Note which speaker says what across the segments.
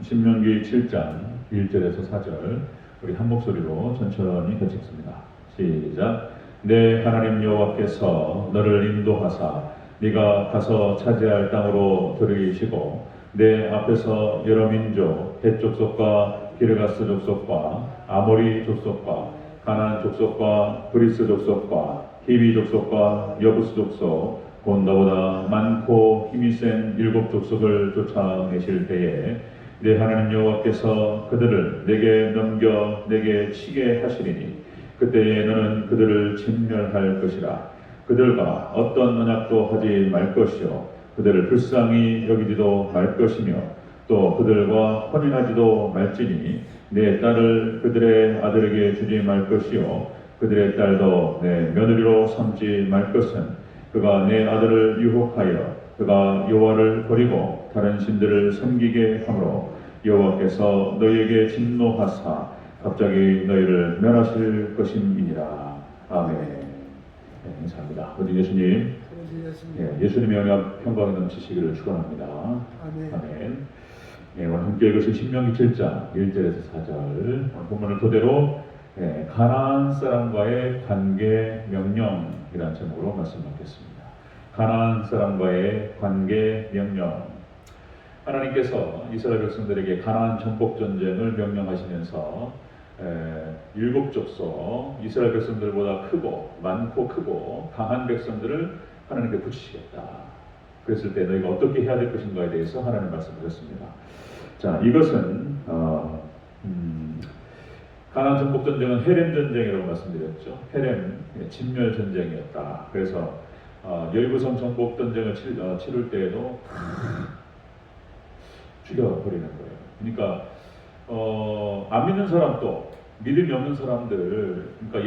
Speaker 1: 신명기 7장 1절에서 4절 우리 한 목소리로 천천히 같이 읽습니다. 시작. 내 하나님 여호와께서 너를 인도하사 네가 가서 차지할 땅으로 들이시고 내 앞에서 여러 민족 헷 족속과 기르가스 족속과 아모리 족속과 가나안 족속과 브리스 족속과 히비 족속과 여부스 족속 곧 너보다 많고 힘이 센 7 족속을 쫓아내실 때에 내 하나님 여호와께서 그들을 내게 넘겨 내게 치게 하시리니 그때에 너는 그들을 진멸할 것이라. 그들과 어떤 언약도 하지 말 것이요 그들을 불쌍히 여기지도 말 것이며 또 그들과 혼인하지도 말지니 내 딸을 그들의 아들에게 주지 말 것이요 그들의 딸도 내 며느리로 삼지 말 것은 그가 내 아들을 유혹하여 그가 여호와를 버리고 다른 신들을 섬기게 하므로 여호와께서 너희에게 진노하사 갑자기 너희를 멸하실 것임이니라. 아멘. 네, 감사합니다. 우리 예수님, 예수님의 영향 평강이 넘치시기를 축원합니다. 아멘. 네, 오늘 함께 읽으신 신명기 7장 1절에서 4절 오늘 본문을 토대로 가나안 사람과의 관계 명령이라는 제목으로 말씀 받겠습니다. 가나안 사람과의 관계 명령. 하나님께서 이스라엘 백성들에게 가나안 정복 전쟁을 명령하시면서 7 족속 이스라엘 백성들보다 크고 많고 크고 강한 백성들을 하나님께 붙이시겠다. 그랬을 때 너희가 어떻게 해야 될 것인가에 대해서 하나님 말씀하셨습니다. 자, 이것은 가나안 정복 전쟁은 헤렘 전쟁이라고 말씀드렸죠. 헤렘 진멸 전쟁이었다. 그래서 여리고성 정복 전쟁을 치를 때에도 죽여버리는 거예요. 그러니까 안 믿는 사람도 믿음이 없는 사람들, 그러니까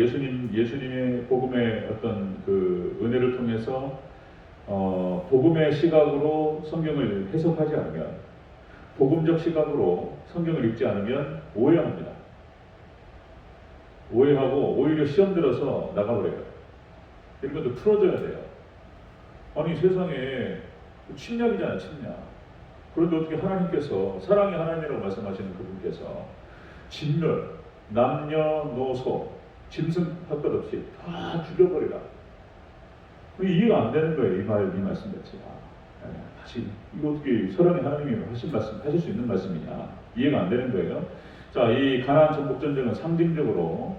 Speaker 1: 예수님의 복음의 어떤 그 은혜를 통해서 복음의 시각으로 성경을 해석하지 않으면, 복음적 시각으로 성경을 읽지 않으면 오해합니다. 오해하고 오히려 시험 들어서 나가버려요. 이런 것도 풀어줘야 돼요. 아니 세상에 침략이잖아요, 침략. 그런데 어떻게 하나님께서 사랑의 하나님이라고 말씀하시는 그분께서 진멸, 남녀노소, 짐승 할 것 없이 다 죽여버리라. 이해가 안 되는 거예요. 이 말씀 자체가. 다시 이거 어떻게 사랑의 하나님이 하실 수 있는 말씀이냐. 이해가 안 되는 거예요. 자, 이 가나안 정복 전쟁은 상징적으로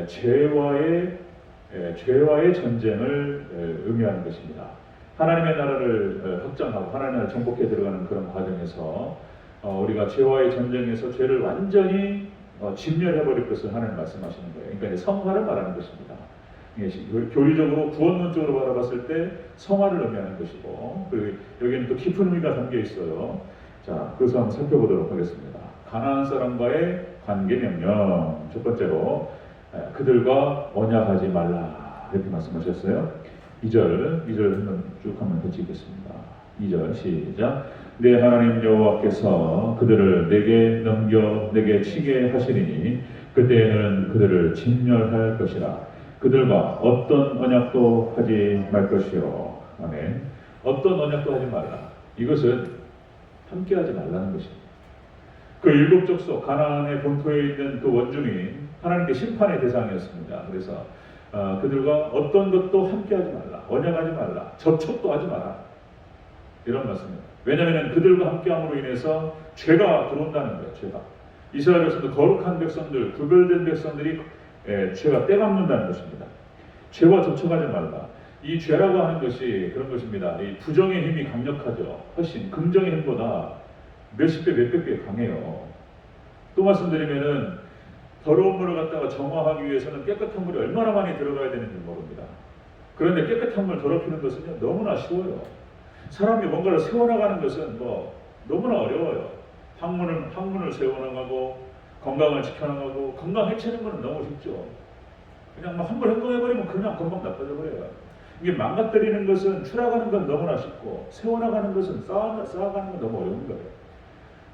Speaker 1: 죄와의 전쟁을 의미하는 것입니다. 하나님의 나라를 확장하고 하나님의 나라를 정복해 들어가는 그런 과정에서 우리가 죄와의 전쟁에서 죄를 완전히 진멸해버릴 것을 하나님 말씀하시는 거예요. 그러니까 성화를 말하는 것입니다. 교리적으로 구원론적으로 바라봤을 때 성화를 의미하는 것이고, 그리고 여기는 또 깊은 의미가 담겨 있어요. 자, 그것을 한번 살펴보도록 하겠습니다. 가나안 사람과의 관계 명령. 첫 번째로 그들과 언약하지 말라 이렇게 말씀하셨어요. 2절 한번 같이 읽겠습니다. 2절 시작. 내 하나님 여호와께서 그들을 내게 넘겨 내게 치게 하시리니 그때에는 그들을 진멸할 것이라. 그들과 어떤 언약도 하지 말 것이요. 아멘. 어떤 언약도 하지 말라. 이것은 함께하지 말라는 것입니다. 그 7 족속 가나안의 본토에 있는 그 원주민 하나님께 심판의 대상이었습니다. 그래서 그들과 어떤 것도 함께하지 말라, 언약하지 말라, 접촉도 하지 마라, 이런 말씀입니다. 왜냐하면 그들과 함께함으로 인해서 죄가 들어온다는 거예요. 죄가 이스라엘 백성들, 거룩한 백성들, 구별된 백성들이 죄가 떼감는다는 것입니다. 죄와 접촉하지 말라. 이 죄라고 하는 것이 그런 것입니다. 이 부정의 힘이 강력하죠. 훨씬 긍정의 힘보다 몇십 배, 몇백 배 강해요. 또 말씀드리면은 더러운 물을 갖다가 정화하기 위해서는 깨끗한 물이 얼마나 많이 들어가야 되는지 모릅니다. 그런데 깨끗한 물 더럽히는 것은요, 너무나 쉬워요. 사람이 뭔가를 세워나가는 것은 너무나 어려워요. 학문을 세워나가고 건강을 지켜나가고 건강 해치는 것은 너무 쉽죠. 그냥 한번 행동해버리면 그냥 건강 나빠져 버려요. 이게 망가뜨리는 것은 추락하는 건 너무나 쉽고 세워나가는 것은 쌓아가는 건 너무 어려운 거예요.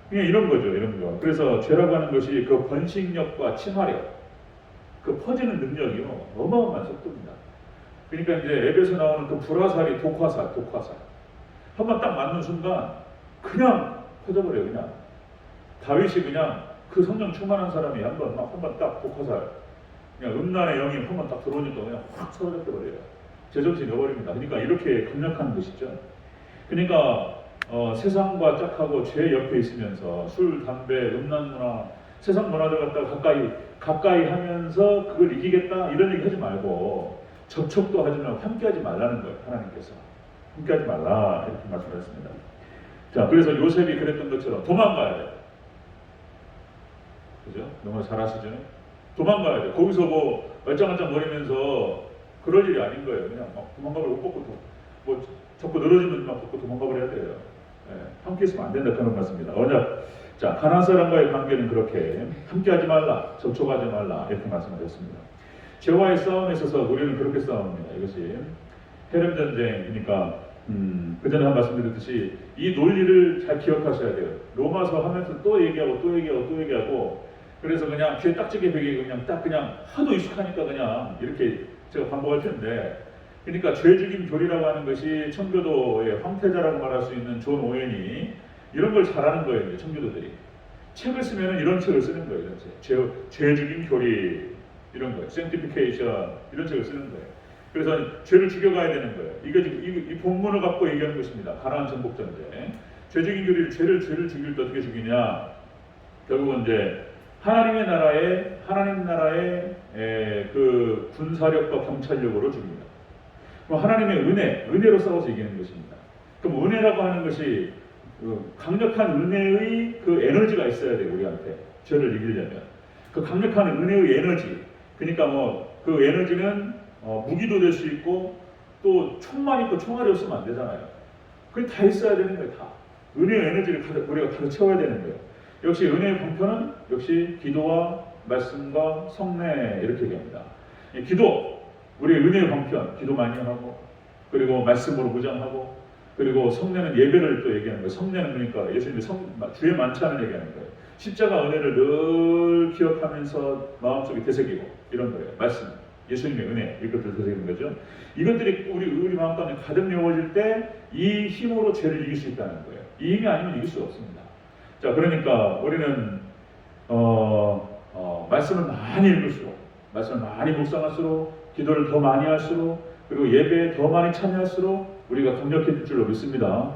Speaker 1: 그냥 이런 거죠, 이런 거. 그래서 죄라고 하는 것이 그 번식력과 침화력, 그 퍼지는 능력이요, 어마어마한 속도입니다. 그러니까 이제 앱에서 나오는 그 불화살이 독화살. 한번 딱 맞는 순간 그냥 퍼져버려요, 그냥. 다윗이 그냥 그 성령 충만한 사람이 한번 딱 독화살, 그냥 음란의 영이 한번 딱 들어오니까 그냥 확 사라져 버려요. 제정신이 잃어버립니다. 그러니까 이렇게 강력한 것이죠. 그러니까 세상과 짝하고 죄 옆에 있으면서 술, 담배, 음란 문화, 세상 문화들 갖다가 가까이 하면서 그걸 이기겠다 이런 얘기 하지 말고 접촉도 하지 말고 함께하지 말라는 거예요. 하나님께서 함께하지 말라 이렇게 말씀하셨습니다. 자, 그래서 요셉이 그랬던 것처럼 도망가야 돼. 그죠? 너무 잘 아시죠? 도망가야 돼. 거기서 뭐 얼짱얼짱 거리면서 그럴 일이 아닌 거예요. 그냥 막 도망가버려 옷 벗고 뭐 자꾸 늘어지면 막 벗고 도망가버려야 돼요. 예, 함께 있으면 안 된다 그런 말씀입니다. 언약. 자, 가나안 사람과의 관계는 그렇게 함께하지 말라, 접촉하지 말라 이렇게 말씀하셨습니다. 죄와의 싸움에 있어서 우리는 그렇게 싸웁니다. 이것이 헤렘 전쟁이니까 그 전에 한 말씀드렸듯이 이 논리를 잘 기억하셔야 돼요. 로마서 하면서 또 얘기하고 그래서 그냥 귀에 딱지게 베기고 그냥 하도 익숙하니까 그냥 이렇게 제가 반복할 텐데, 그러니까 죄 죽임 교리라고 하는 것이 청교도의 황태자라고 말할 수 있는 존 오웬이 이런 걸 잘하는 거예요. 이제 청교도들이 책을 쓰면 이런 책을 쓰는 거예요. 이런 책. 죄 죽임 교리 이런 거예요. sanctification 이런 책을 쓰는 거예요. 그래서 죄를 죽여가야 되는 거예요. 이 본문을 갖고 얘기하는 것입니다. 가나안 정복 전쟁. 죄 죽임 교리를 죄를 죽일 때 어떻게 죽이냐? 결국은 이제 하나님 나라의 그 군사력과 경찰력으로 죽입니다. 그럼 하나님의 은혜로 싸워서 이기는 것입니다. 그럼 은혜라고 하는 것이 강력한 은혜의 그 에너지가 있어야 돼요. 우리한테 죄를 이기려면 그 강력한 은혜의 에너지. 그러니까 뭐 그 에너지는 무기도 될 수 있고 또 총만 있고 총알이 없으면 안 되잖아요. 그게 다 있어야 되는 거예요. 다 은혜의 에너지를 우리가 가득 채워야 되는 거예요. 역시 은혜의 방편은 역시 기도와 말씀과 성례 이렇게 얘기합니다. 기도, 우리의 은혜의 방편, 기도 많이 하고 그리고 말씀으로 무장하고 그리고 성례는 예배를 또 얘기하는 거예요. 성례는 그러니까 예수님의 주의 만찬을 얘기하는 거예요. 십자가 은혜를 늘 기억하면서 마음속에 되새기고 이런 거예요. 말씀, 예수님의 은혜 이것들 되새기는 거죠. 이것들이 우리 마음 가운데 가득 메워질 때 이 힘으로 죄를 이길 수 있다는 거예요. 이 힘이 아니면 이길 수 없습니다. 자, 그러니까 우리는 말씀을 많이 읽을수록, 말씀을 많이 묵상할수록, 기도를 더 많이 할수록, 그리고 예배에 더 많이 참여할수록 우리가 강력해질 줄로 믿습니다.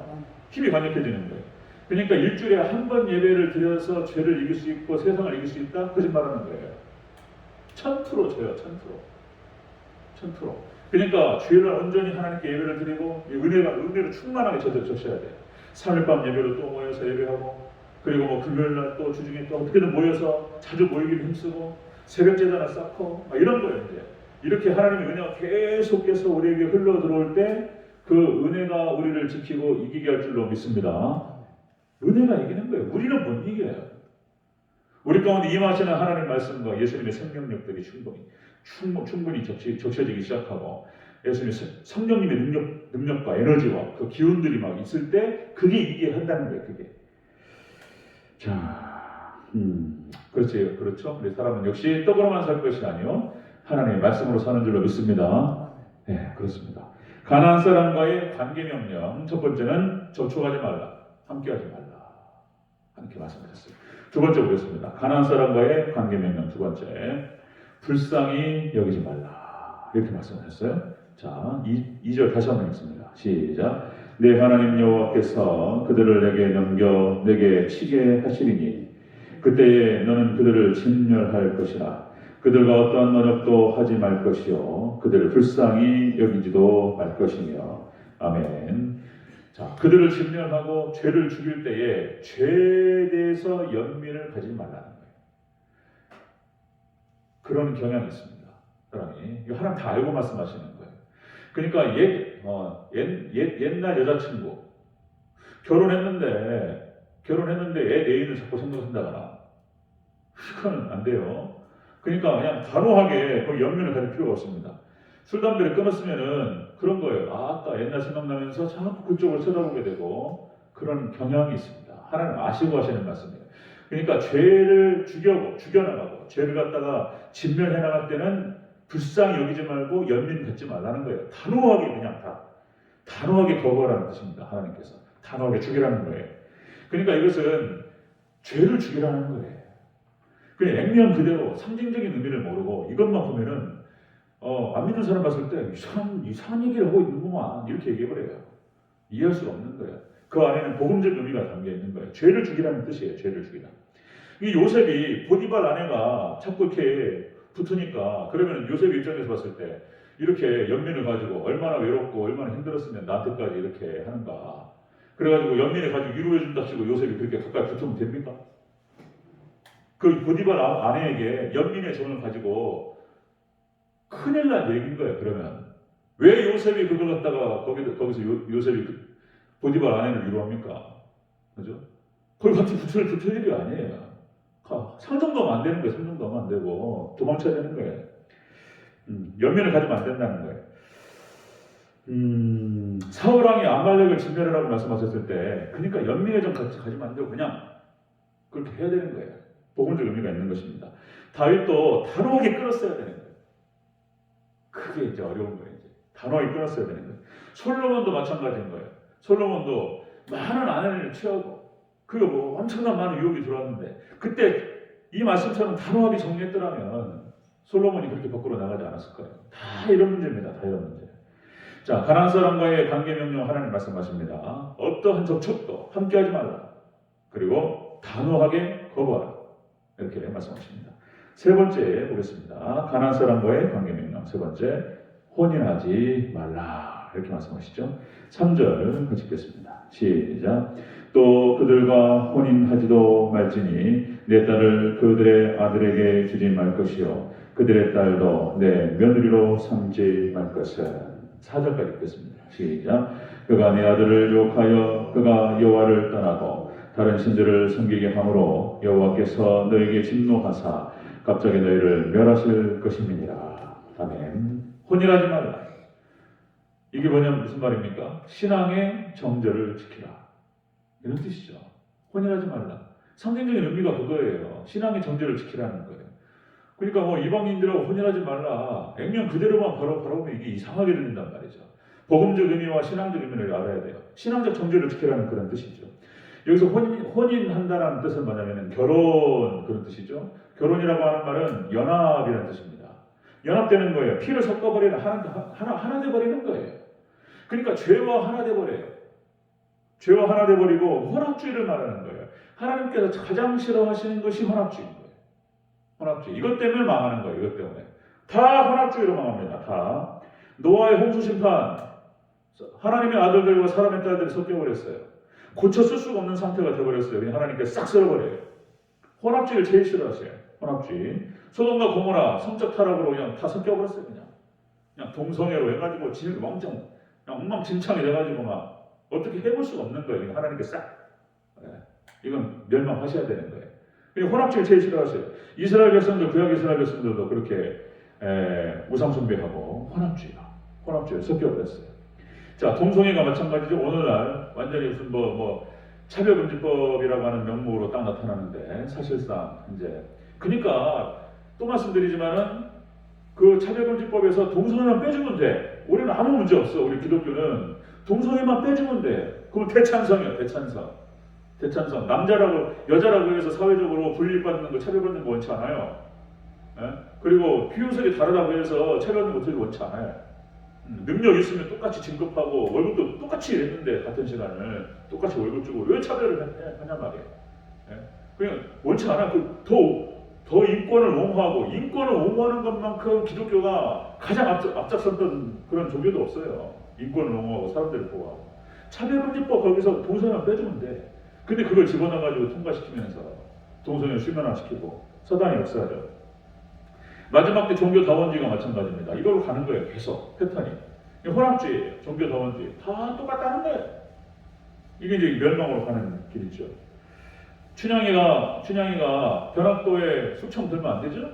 Speaker 1: 힘이 강력해지는 거예요. 그러니까 일주일에 한 번 예배를 드려서 죄를 이길 수 있고 세상을 이길 수 있다? 거짓말하는 거예요. 1000% 죄요. 1000%. 그러니까 주일날 온전히 하나님께 예배를 드리고 은혜로 충만하게 적셔야 돼요. 3일 밤 예배로 또 모여서 예배하고 그리고 뭐 금요일날 또 주중에 또 어떻게든 모여서 자주 모이기를 힘쓰고 새벽 제단을 쌓고 이런 거예요. 이제 이렇게 하나님의 은혜가 계속해서 우리에게 흘러 들어올 때 그 은혜가 우리를 지키고 이기게 할 줄로 믿습니다. 은혜가 이기는 거예요. 우리는 못 이겨요. 우리 가운데 임하시는 하나님 말씀과 예수님의 생명력들이 충분히 적셔지기 시작하고 예수님의 성령님의 능력과 에너지와 그 기운들이 막 있을 때 그게 이기게 한다는 거예요. 그게. 자, 그렇죠. 우리 사람은 역시 떡으로만 살 것이 아니요 하나님의 말씀으로 사는 줄로 믿습니다. 네, 그렇습니다. 가나안 사람과의 관계 명령 첫 번째는 접촉하지 말라, 함께하지 말라 이렇게 말씀하셨어요. 두 번째 보겠습니다. 가나안 사람과의 관계 명령 두 번째, 불쌍히 여기지 말라 이렇게 말씀하셨어요. 자, 2절 다시 한번 읽습니다. 시작. 내 하나님 여호와께서 그들을 내게 넘겨 내게 치게 하시리니 그때에 너는 그들을 진멸할 것이라. 그들과 어떠한 언약도 하지 말 것이요 그들을 불쌍히 여기지도 말 것이며. 아멘. 자, 그들을 진멸하고 죄를 죽일 때에 죄에 대해서 연민을 가지지 말라는 거예요. 그런 경향이 있습니다. 사람이 이거 하나님 다 알고 말씀하시는 거예요. 그러니까 옛날 여자친구 결혼했는데 애인을 자꾸 생각한다거나 그건 안 돼요. 그러니까 그냥 단호하게 거기 연민을 가질 필요가 없습니다. 술, 담배를 끊었으면은 그런 거예요. 아까 옛날 생각나면서 자꾸 그쪽을 쳐다보게 되고 그런 경향이 있습니다. 하나님 아시고 하시는 말씀이에요. 그러니까 죄를 죽여나가고 죄를 갖다가 진멸해 나갈 때는 불쌍히 여기지 말고 연민 갖지 말라는 거예요. 단호하게 그냥 단호하게 거부하라는 뜻입니다. 하나님께서 단호하게 죽이라는 거예요. 그러니까 이것은 죄를 죽이라는 거예요. 그냥 액면 그대로 상징적인 의미를 모르고 이것만 보면은 안 믿는 사람 봤을 때 이상한 얘기를 하고 있는구만 이렇게 얘기해버려요. 이해할 수가 없는 거예요. 그 안에는 복음적 의미가 담겨 있는 거예요. 죄를 죽이라는 뜻이에요. 죄를 죽이라. 이 요셉이 보디발 아내가 자꾸 이렇게 붙으니까 그러면 요셉 입장에서 봤을 때 이렇게 연민을 가지고 얼마나 외롭고 얼마나 힘들었으면 나한테까지 이렇게 하는가. 그래가지고 연민을 가지고 위로해준다 치고 요셉이 그렇게 가까이 붙으면 됩니까? 그 보디발 아내에게 연민의 정을 가지고 큰일 난 얘기인 거예요. 그러면 왜 요셉이 그걸 갖다가 거기서 요셉이 보디발 아내를 위로합니까? 그죠? 거기 같이 붙을 일이 아니에요. 상정도 하면 안 되는 거예요. 상정도 하면 안 되고 도망쳐야 되는 거예요. 연민을 가지면 안 된다는 거예요. 사울왕이 아말렉을 진멸하라고 말씀하셨을 때 그러니까 연민의 정 가지면 안 되고 그냥 그렇게 해야 되는 거예요. 복음적 의미가 있는 것입니다. 다윗도 단호하게 끊었어야 되는 거예요. 그게 이제 어려운 거예요. 이제. 단호하게 끊었어야 되는 거예요. 솔로몬도 마찬가지인 거예요. 솔로몬도 많은 아내를 취하고 그거 뭐 엄청난 많은 유혹이 들어왔는데 그때 이 말씀처럼 단호하게 정리했더라면 솔로몬이 그렇게 밖으로 나가지 않았을 거예요. 다 이런 문제입니다. 다 이런 문제. 자, 가나안 사람과의 관계 명령 하나님 말씀하십니다. 어떠한 접촉도 함께하지 말라. 그리고 단호하게 거부하라. 이렇게 말씀하십니다. 세 번째 보겠습니다. 가나안 사람과의 관계 명령. 세 번째, 혼인하지 말라. 이렇게 말씀하시죠. 3절 같이 읽겠습니다. 시작. 또 그들과 혼인하지도 말지니 내 딸을 그들의 아들에게 주지 말 것이요 그들의 딸도 내 며느리로 삼지 말 것은. 4절까지 읽겠습니다. 시작. 그가 내 아들을 유혹하여 그가 여호와를 떠나고 다른 신들을 섬기게 함으로 여호와께서 너에게 진노하사 갑자기 너희를 멸하실 것임이니라. 아멘. 혼인하지 말라. 이게 뭐냐면 무슨 말입니까? 신앙의 정절을 지키라. 이런 뜻이죠. 혼인하지 말라. 상징적인 의미가 그거예요. 신앙의 정절을 지키라는 거예요. 그러니까 뭐 이방인들하고 혼인하지 말라. 액면 그대로만 바라보면 이게 이상하게 들린단 말이죠. 복음적 의미와 신앙적 의미를 알아야 돼요. 신앙적 정절을 지키라는 그런 뜻이죠. 여기서 혼인한다라는 뜻은 뭐냐면 결혼 그런 뜻이죠. 결혼이라고 하는 말은 연합이라는 뜻입니다. 연합되는 거예요. 피를 섞어버리는 하나 돼버리는 거예요. 그러니까 죄와 하나 돼버려요. 죄와 하나 돼버리고 혼합주의를 말하는 거예요. 하나님께서 가장 싫어하시는 것이 혼합주의인 거예요. 혼합주의. 이것 때문에 망하는 거예요. 이것 때문에. 다 혼합주의로 망합니다. 다. 노아의 홍수 심판. 하나님의 아들들과 사람의 딸들이 섞여버렸어요. 고쳐 쓸 수가 없는 상태가 되어버렸어요. 그냥 하나님께서 싹 쓸어버려요. 혼합주의를 제일 싫어하세요. 혼합주의. 소돔과 고모라 성적 타락으로 그냥 다 섞여버렸어요. 그냥 동성애로 해가지고 그냥 엉망진창이 돼가지고 막 어떻게 해볼 수가 없는 거예요. 하나님께서 싹. 이건 멸망하셔야 되는 거예요. 혼합주의를 제일 싫어하세요. 이스라엘 백성들, 구약 이스라엘 백성들도 그렇게 우상 숭배하고 혼합주의를 섞여버렸어요. 자, 동성애가 마찬가지죠. 오늘날 완전히 무슨 차별금지법이라고 하는 명목으로 딱 나타나는데 사실상 이제 그러니까 또 말씀드리지만은 그 차별금지법에서 동성애만 빼주면 돼. 우리는 아무 문제 없어. 우리 기독교는 동성애만 빼주면 돼. 그건 대찬성이에요. 대찬성. 남자라고 여자라고 해서 사회적으로 분리받는 거 차별받는 거 원치 않아요. 그리고 피부색이 다르다고 해서 차별받는 거 원치 않아요. 능력 있으면 똑같이 진급하고 월급도 똑같이 했는데 같은 시간을 똑같이 월급 주고 왜 차별을 하냐 말이에요. 그냥 원치 않아. 더 인권을 옹호하고 인권을 옹호하는 것만큼 기독교가 가장 앞장섰던 그런 종교도 없어요. 인권을 옹호하고 사람들을 보호하고 차별금지법 거기서 동성애만 빼주면 돼. 근데 그걸 집어넣어가지고 통과시키면서 동성애를 수면화시키고 사단이 역사하죠. 마지막 때 종교다원주의가 마찬가지입니다. 이걸로 가는 거예요. 계속 패턴이. 혼합주의예요. 종교다원주의. 다 똑같다는 거예요. 이게 이제 멸망으로 가는 길이죠. 춘향이가 변학도에 숙청 들면 안 되죠?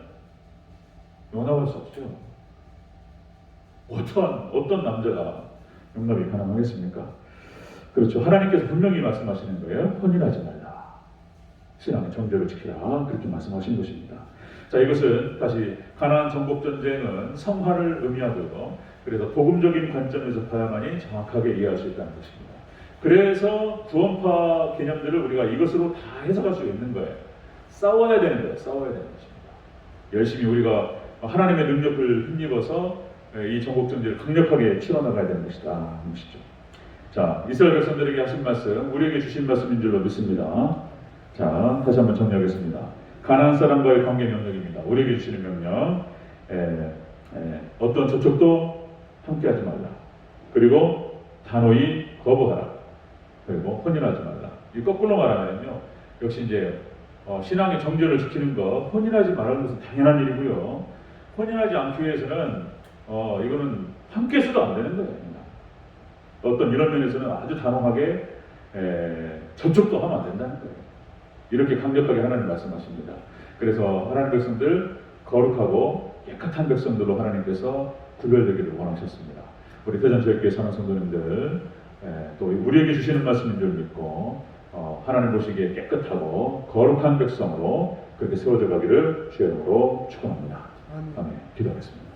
Speaker 1: 용납할 수 없죠. 어떤 남자가 용납이 가능하겠습니까? 그렇죠. 하나님께서 분명히 말씀하시는 거예요. 혼인하지 말라. 신앙의 정절을 지키라. 그렇게 말씀하신 것입니다. 자, 이것은 다시 가나안 정복 전쟁은 성화를 의미하고요. 그래서 복음적인 관점에서 봐야만이 정확하게 이해할 수 있다는 것입니다. 그래서 구원파 개념들을 우리가 이것으로 다 해석할 수 있는 거예요. 싸워야 되는 거예요. 싸워야 되는 것입니다. 열심히 우리가 하나님의 능력을 힘입어서 이 전국정지를 강력하게 치러나가야 되는 것이다. 것이죠. 자, 이스라엘 백성들에게 하신 말씀, 우리에게 주신 말씀인 줄로 믿습니다. 자, 다시 한번 정리하겠습니다. 가나안 사람과의 관계 명령입니다. 우리에게 주시는 명령, 어떤 저쪽도 함께하지 말라. 그리고 단호히 거부하라. 그리고 혼인하지 말라. 이 거꾸로 말하면요, 역시 이제 신앙의 정절을 지키는 것, 혼인하지 말라는 것은 당연한 일이고요. 혼인하지 않기 위해서는 이거는 함께 해서도 안 되는 거예요. 어떤 이런 면에서는 아주 단호하게 접촉도 하면 안 된다는 거예요. 이렇게 강력하게 하나님 말씀하십니다. 그래서 하나님 백성들 거룩하고 깨끗한 백성들로 하나님께서 구별되기를 원하셨습니다. 우리 대전체육교회 사는 성도님들 또 우리에게 주시는 말씀인 줄 믿고 하나님 보시기에 깨끗하고 거룩한 백성으로 그렇게 세워져 가기를 주의 이름으로 축원합니다. 아멘. 기도하겠습니다.